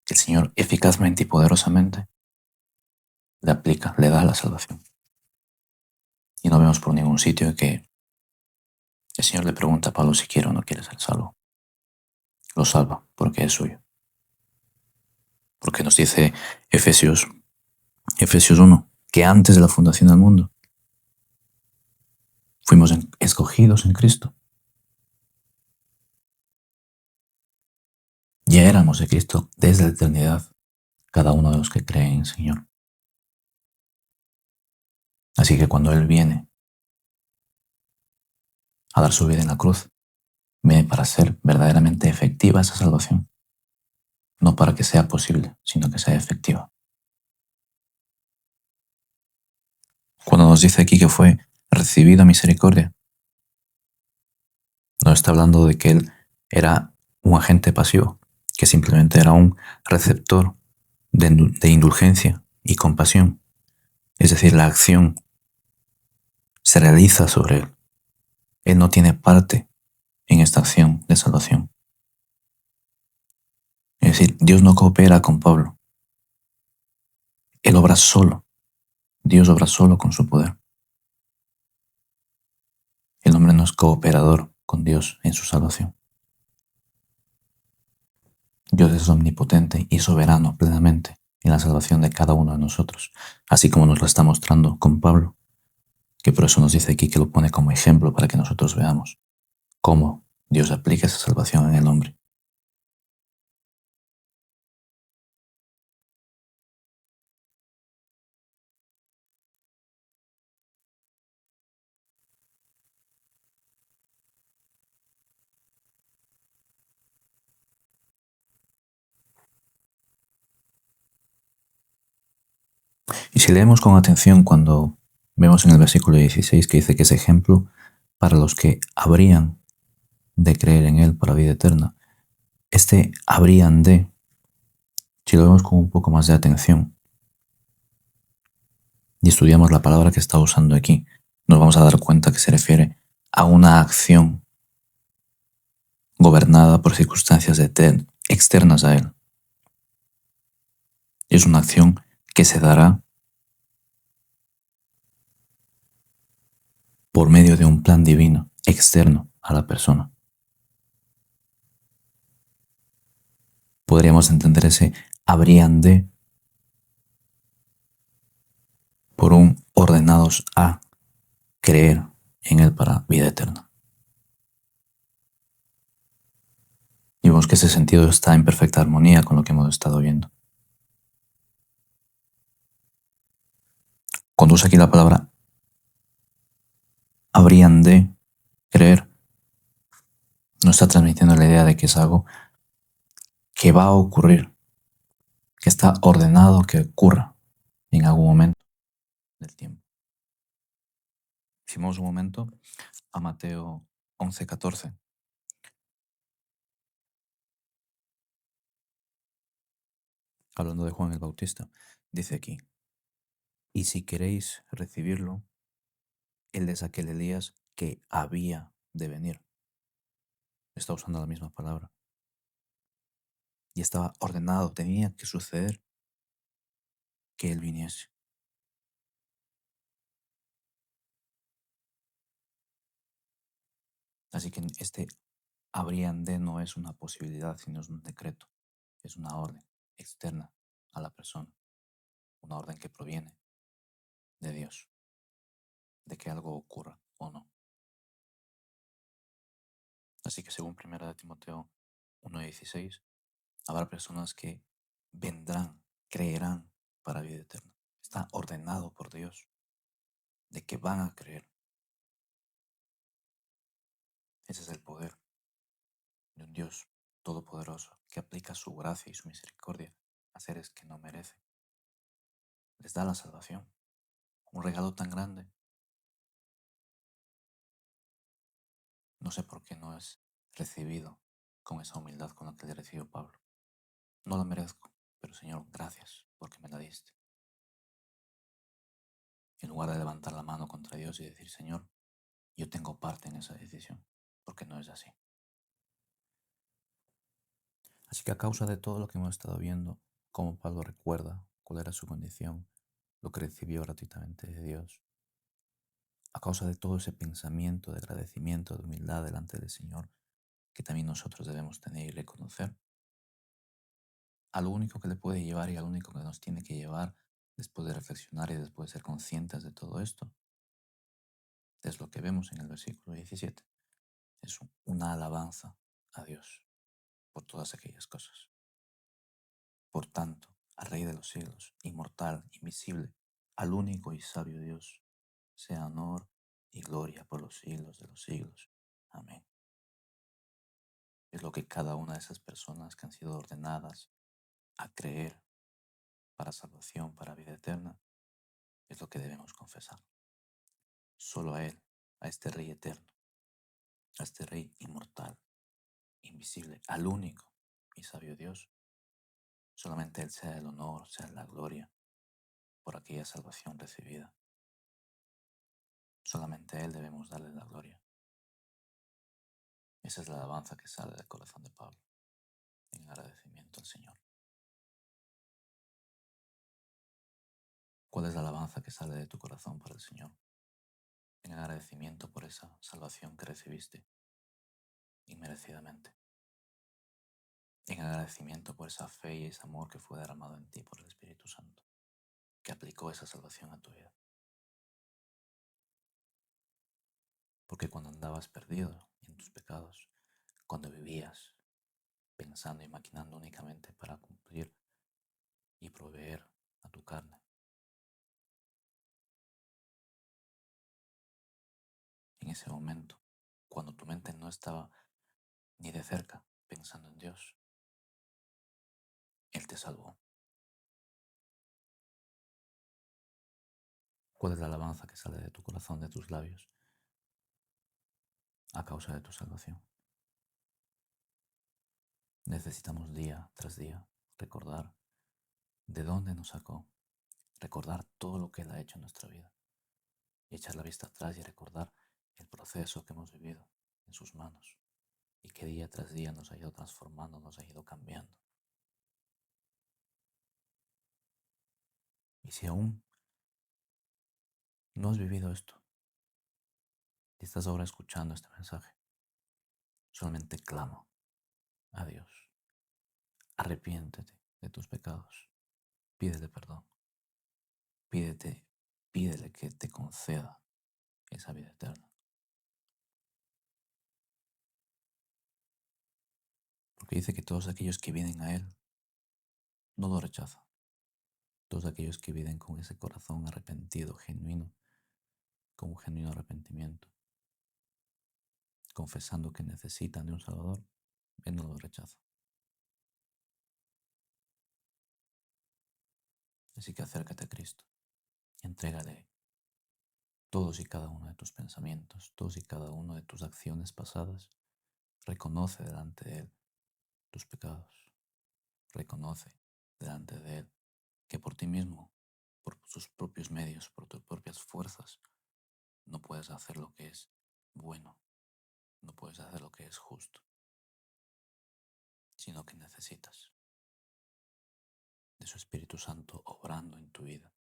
que el Señor eficazmente y poderosamente le aplica, le da la salvación. Y no vemos por ningún sitio que el Señor le pregunta a Pablo si quiere o no quiere ser salvo. Lo salva porque es suyo. Porque nos dice Efesios 1, que antes de la fundación del mundo fuimos escogidos en Cristo. Ya éramos de Cristo desde la eternidad, cada uno de los que creen en el Señor. Así que cuando Él viene a dar su vida en la cruz, viene para ser verdaderamente efectiva esa salvación. No para que sea posible, sino que sea efectiva. Cuando nos dice aquí que fue recibido misericordia, no está hablando de que Él era un agente pasivo, que simplemente era un receptor de indulgencia y compasión. Es decir, la acción se realiza sobre Él. Él no tiene parte en esta acción de salvación. Es decir, Dios no coopera con Pablo. Él obra solo. Dios obra solo con su poder. El hombre no es cooperador con Dios en su salvación. Dios es omnipotente y soberano plenamente en la salvación de cada uno de nosotros, así como nos lo está mostrando con Pablo, que por eso nos dice aquí que lo pone como ejemplo para que nosotros veamos cómo Dios aplica esa salvación en el hombre. Y si leemos con atención cuando vemos en el versículo 16 que dice que es ejemplo para los que habrían de creer en Él para vida eterna, este habrían de, si lo vemos con un poco más de atención y estudiamos la palabra que está usando aquí, nos vamos a dar cuenta que se refiere a una acción gobernada por circunstancias externas a Él. Es una acción que se dará por medio de un plan divino externo a la persona. Podríamos entender ese habrían de por un ordenados a creer en Él para vida eterna. Y vemos que ese sentido está en perfecta armonía con lo que hemos estado viendo. Cuando usa aquí la palabra habrían de creer, nos está transmitiendo la idea de que es algo que va a ocurrir, que está ordenado que ocurra en algún momento del tiempo. Hicimos un momento a Mateo 11:14. Hablando de Juan el Bautista, dice aquí, y si queréis recibirlo, él es aquel Elías que había de venir. Está usando la misma palabra. Y estaba ordenado, tenía que suceder que Él viniese. Así que este habrían de no es una posibilidad, sino es un decreto, es una orden externa a la persona, una orden que proviene de Dios, de que algo ocurra o no. Así que según 1 Timoteo 1:16, habrá personas que vendrán, creerán para vida eterna. Está ordenado por Dios de que van a creer. Ese es el poder de un Dios todopoderoso que aplica su gracia y su misericordia a seres que no merecen. Les da la salvación, un regalo tan grande. No sé por qué no es recibido con esa humildad con la que le recibió Pablo. No la merezco, pero Señor, gracias porque me la diste. En lugar de levantar la mano contra Dios y decir, Señor, yo tengo parte en esa decisión, porque no es así. Así que a causa de todo lo que hemos estado viendo, cómo Pablo recuerda cuál era su condición, lo que recibió gratuitamente de Dios, a causa de todo ese pensamiento de agradecimiento, de humildad delante del Señor, que también nosotros debemos tener y reconocer, a lo único que le puede llevar y a lo único que nos tiene que llevar después de reflexionar y después de ser conscientes de todo esto, es lo que vemos en el versículo 17. Es una alabanza a Dios por todas aquellas cosas. Por tanto, al Rey de los siglos, inmortal, invisible, al único y sabio Dios, sea honor y gloria por los siglos de los siglos. Amén. Es lo que cada una de esas personas que han sido ordenadas a creer para salvación, para vida eterna, es lo que debemos confesar. Solo a Él, a este Rey eterno, a este Rey inmortal, invisible, al único y sabio Dios, solamente Él sea el honor, sea la gloria por aquella salvación recibida. Solamente a Él debemos darle la gloria. Esa es la alabanza que sale del corazón de Pablo, en agradecimiento al Señor. ¿Cuál es la alabanza que sale de tu corazón para el Señor? En agradecimiento por esa salvación que recibiste inmerecidamente. En agradecimiento por esa fe y ese amor que fue derramado en ti por el Espíritu Santo, que aplicó esa salvación a tu vida. Porque cuando andabas perdido en tus pecados, cuando vivías pensando y maquinando únicamente para cumplir y proveer a tu carne, en ese momento, cuando tu mente no estaba ni de cerca pensando en Dios, Él te salvó. ¿Cuál es la alabanza que sale de tu corazón, de tus labios, a causa de tu salvación? Necesitamos día tras día recordar de dónde nos sacó, recordar todo lo que Él ha hecho en nuestra vida y echar la vista atrás y recordar el proceso que hemos vivido en sus manos y que día tras día nos ha ido transformando, nos ha ido cambiando. Y si aún no has vivido esto y estás ahora escuchando este mensaje, solamente clama a Dios. Arrepiéntete de tus pecados. Pídele perdón. Pídele que te conceda esa vida eterna. Porque dice que todos aquellos que vienen a Él no lo rechazan. Todos aquellos que viven con ese corazón arrepentido, genuino, con un genuino arrepentimiento, confesando que necesitan de un Salvador, Él no lo rechaza. Así que acércate a Cristo y entrégale todos y cada uno de tus pensamientos, todos y cada uno de tus acciones pasadas. Reconoce delante de Él tus pecados. Reconoce delante de Él que por ti mismo, por tus propios medios, por tus propias fuerzas, no puedes hacer lo que es bueno, no puedes hacer lo que es justo. sino que necesitas de su Espíritu Santo obrando en tu vida.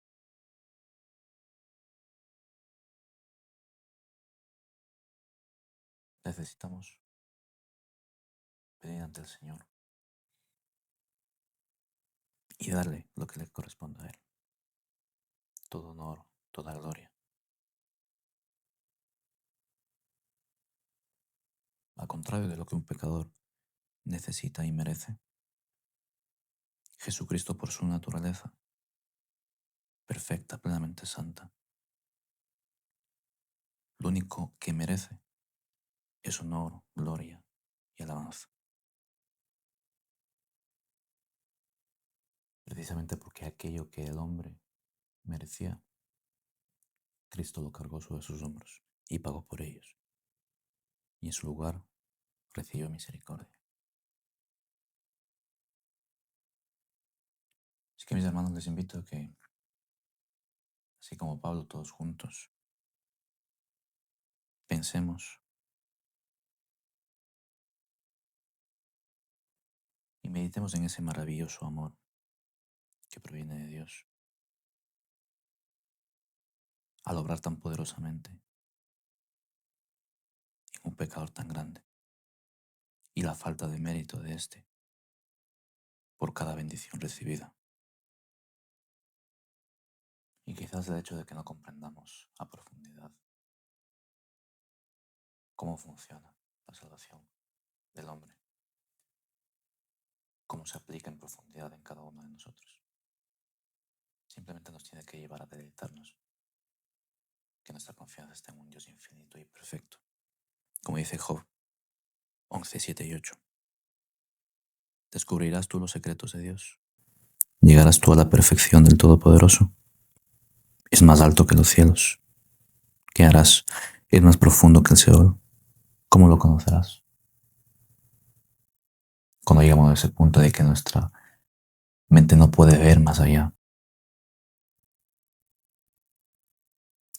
Necesitamos pedir ante el Señor y darle lo que le corresponde a Él. Todo honor, toda gloria. Al contrario de lo que un pecador necesita y merece, Jesucristo por su naturaleza, perfecta, plenamente santa, lo único que merece es honor, gloria y alabanza. Precisamente porque aquello que el hombre merecía, Cristo lo cargó sobre sus hombros y pagó por ellos. Y en su lugar recibió misericordia. Así que mis hermanos, les invito a que, así como Pablo, todos juntos, pensemos y meditemos en ese maravilloso amor que proviene de Dios, al obrar tan poderosamente en un pecador tan grande, y la falta de mérito de éste por cada bendición recibida. Y quizás el hecho de que no comprendamos a profundidad cómo funciona la salvación del hombre, cómo se aplica en profundidad en cada uno de nosotros, simplemente nos tiene que llevar a deleitarnos que nuestra confianza está en un Dios infinito y perfecto. Como dice Job 11, 7 y 8. ¿Descubrirás tú los secretos de Dios? ¿Llegarás tú a la perfección del Todopoderoso? Es más alto que los cielos. ¿Qué harás? Es más profundo que el Seol. ¿Cómo lo conocerás? Cuando llegamos a ese punto de que nuestra mente no puede ver más allá,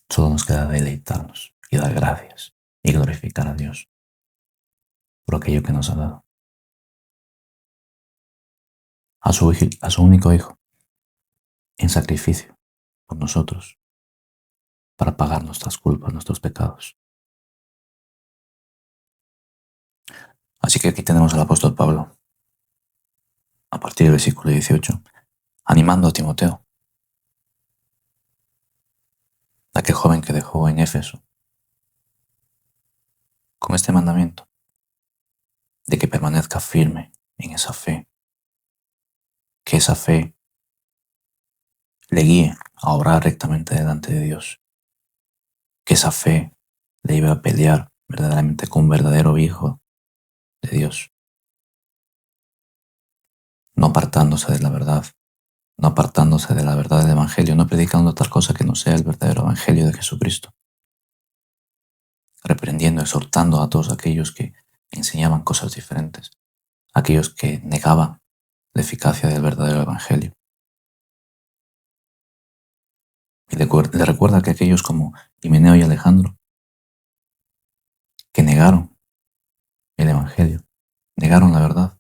solo nos queda deleitarnos y dar gracias y glorificar a Dios por aquello que nos ha dado. A su único Hijo, en sacrificio por nosotros, para pagar nuestras culpas, nuestros pecados. Así que aquí tenemos al apóstol Pablo, a partir del versículo 18, animando a Timoteo, aquel joven que dejó en Éfeso, con este mandamiento de que permanezca firme en esa fe, que esa fe le guíe a obrar rectamente delante de Dios, que esa fe le lleve a pelear verdaderamente con un verdadero hijo de Dios, no apartándose de la verdad, no apartándose de la verdad del Evangelio, no predicando otra cosa que no sea el verdadero Evangelio de Jesucristo, reprendiendo, exhortando a todos aquellos que enseñaban cosas diferentes, aquellos que negaban la eficacia del verdadero Evangelio. Y le recuerda que aquellos como Himeneo y Alejandro, que negaron el Evangelio, negaron la verdad,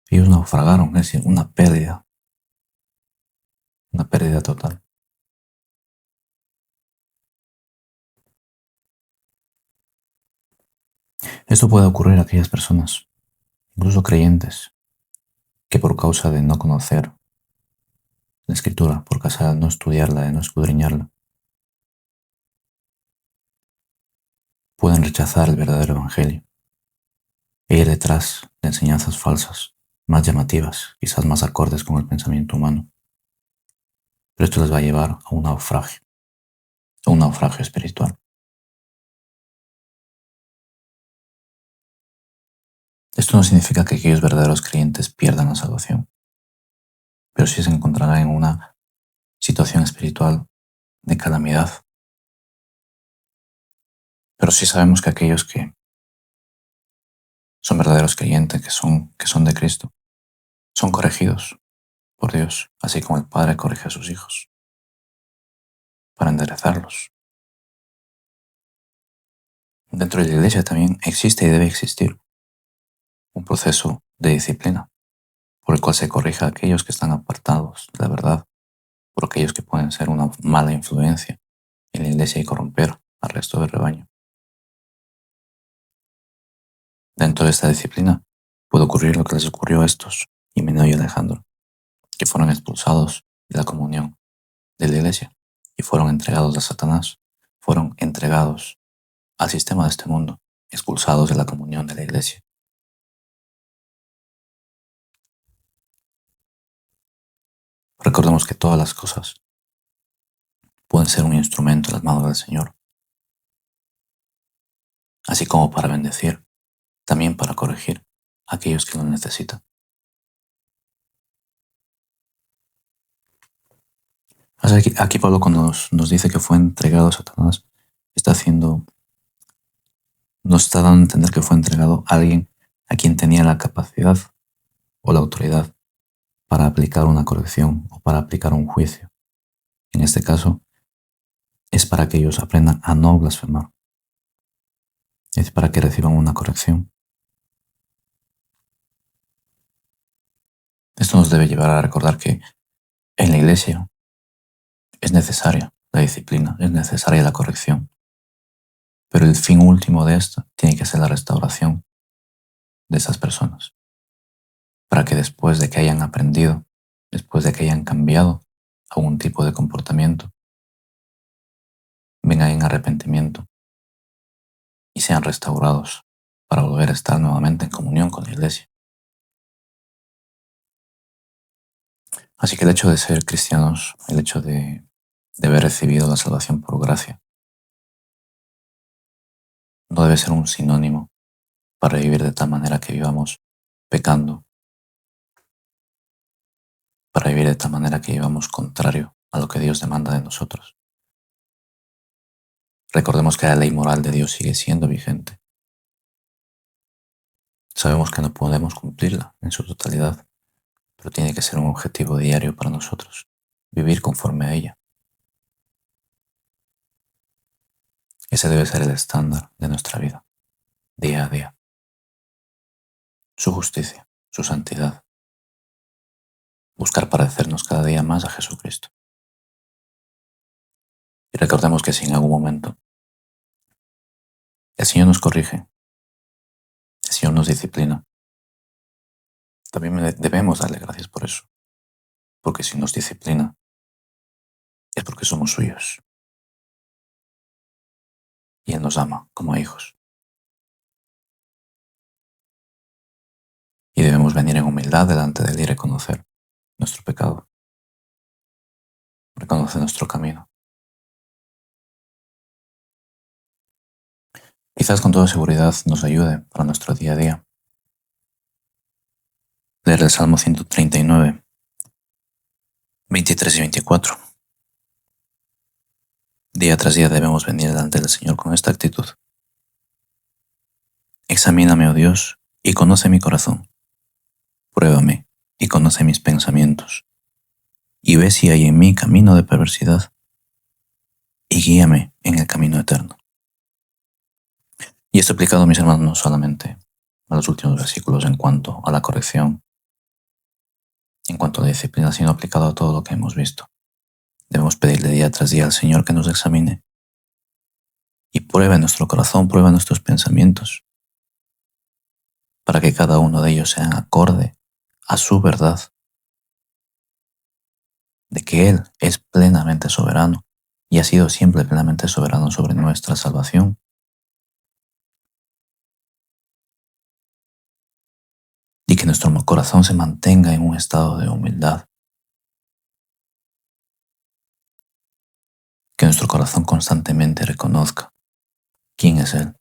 ellos naufragaron, es decir, una pérdida total. Esto puede ocurrir a aquellas personas, incluso creyentes, que por causa de no conocer la Escritura, por causa de no estudiarla, de no escudriñarla, pueden rechazar el verdadero Evangelio e ir detrás de enseñanzas falsas, más llamativas, quizás más acordes con el pensamiento humano. Pero esto les va a llevar a un naufragio espiritual. Esto no significa que aquellos verdaderos creyentes pierdan la salvación, pero sí se encontrarán en una situación espiritual de calamidad. Pero sí sabemos que aquellos que son verdaderos creyentes, que son de Cristo, son corregidos por Dios, así como el Padre corrige a sus hijos, para enderezarlos. Dentro de la iglesia también existe y debe existir un proceso de disciplina por el cual se corrija a aquellos que están apartados de la verdad, por aquellos que pueden ser una mala influencia en la iglesia y corromper al resto del rebaño. Dentro de esta disciplina puede ocurrir lo que les ocurrió a estos, Himeneo y Alejandro, que fueron expulsados de la comunión de la iglesia y fueron entregados a Satanás, fueron entregados al sistema de este mundo, expulsados de la comunión de la iglesia. Recordemos que todas las cosas pueden ser un instrumento en las manos del Señor, así como para bendecir, también para corregir a aquellos que lo necesitan. Aquí Pablo, cuando nos dice que fue entregado a Satanás, nos está dando a entender que fue entregado a alguien a quien tenía la capacidad o la autoridad para aplicar una corrección o para aplicar un juicio. En este caso, es para que ellos aprendan a no blasfemar. Es para que reciban una corrección. Esto nos debe llevar a recordar que en la iglesia es necesaria la disciplina, es necesaria la corrección. Pero el fin último de esto tiene que ser la restauración de esas personas. Para que después de que hayan aprendido, después de que hayan cambiado algún tipo de comportamiento, vengan en arrepentimiento y sean restaurados para volver a estar nuevamente en comunión con la iglesia. Así que el hecho de ser cristianos, el hecho de haber recibido la salvación por gracia, no debe ser un sinónimo para vivir de tal manera que vivamos pecando, para vivir de tal manera que vivamos contrario a lo que Dios demanda de nosotros. Recordemos que la ley moral de Dios sigue siendo vigente. Sabemos que no podemos cumplirla en su totalidad, pero tiene que ser un objetivo diario para nosotros, vivir conforme a ella. Ese debe ser el estándar de nuestra vida, día a día. Su justicia, su santidad. Buscar parecernos cada día más a Jesucristo. Y recordemos que si en algún momento el Señor nos corrige, el Señor nos disciplina, también debemos darle gracias por eso. Porque si nos disciplina, es porque somos suyos. Y Él nos ama como hijos. Y debemos venir en humildad delante de Él y reconocer nuestro pecado. Reconocer nuestro camino. Quizás con toda seguridad nos ayude para nuestro día a día leer el Salmo 139, 23 y 24. Día tras día debemos venir delante del Señor con esta actitud. Examíname, oh Dios, y conoce mi corazón. Pruébame y conoce mis pensamientos. Y ve si hay en mí camino de perversidad. Y guíame en el camino eterno. Y esto aplicado, mis hermanos, no solamente a los últimos versículos en cuanto a la corrección, en cuanto a la disciplina, sino aplicado a todo lo que hemos visto. Debemos pedirle día tras día al Señor que nos examine y pruebe nuestro corazón, pruebe nuestros pensamientos, para que cada uno de ellos sean acorde a su verdad, de que Él es plenamente soberano y ha sido siempre plenamente soberano sobre nuestra salvación. Y que nuestro corazón se mantenga en un estado de humildad. Que nuestro corazón constantemente reconozca quién es Él.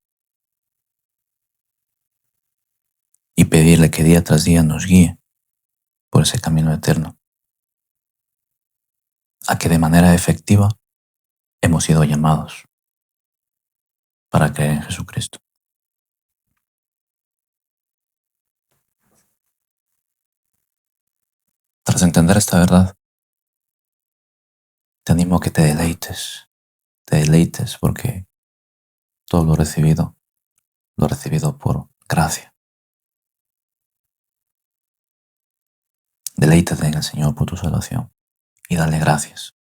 Y pedirle que día tras día nos guíe por ese camino eterno. A que de manera efectiva hemos sido llamados para creer en Jesucristo. Tras entender esta verdad, te animo a que te deleites porque todo lo he recibido por gracia. Deleítate en el Señor por tu salvación y dale gracias.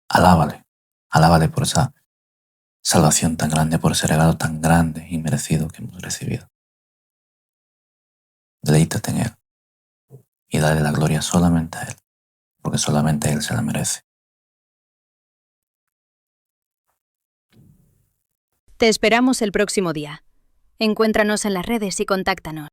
Alábale por esa salvación tan grande, por ese regalo tan grande y merecido que hemos recibido. Deleítate en Él y dale la gloria solamente a Él, porque solamente Él se la merece. Te esperamos el próximo día. Encuéntranos en las redes y contáctanos.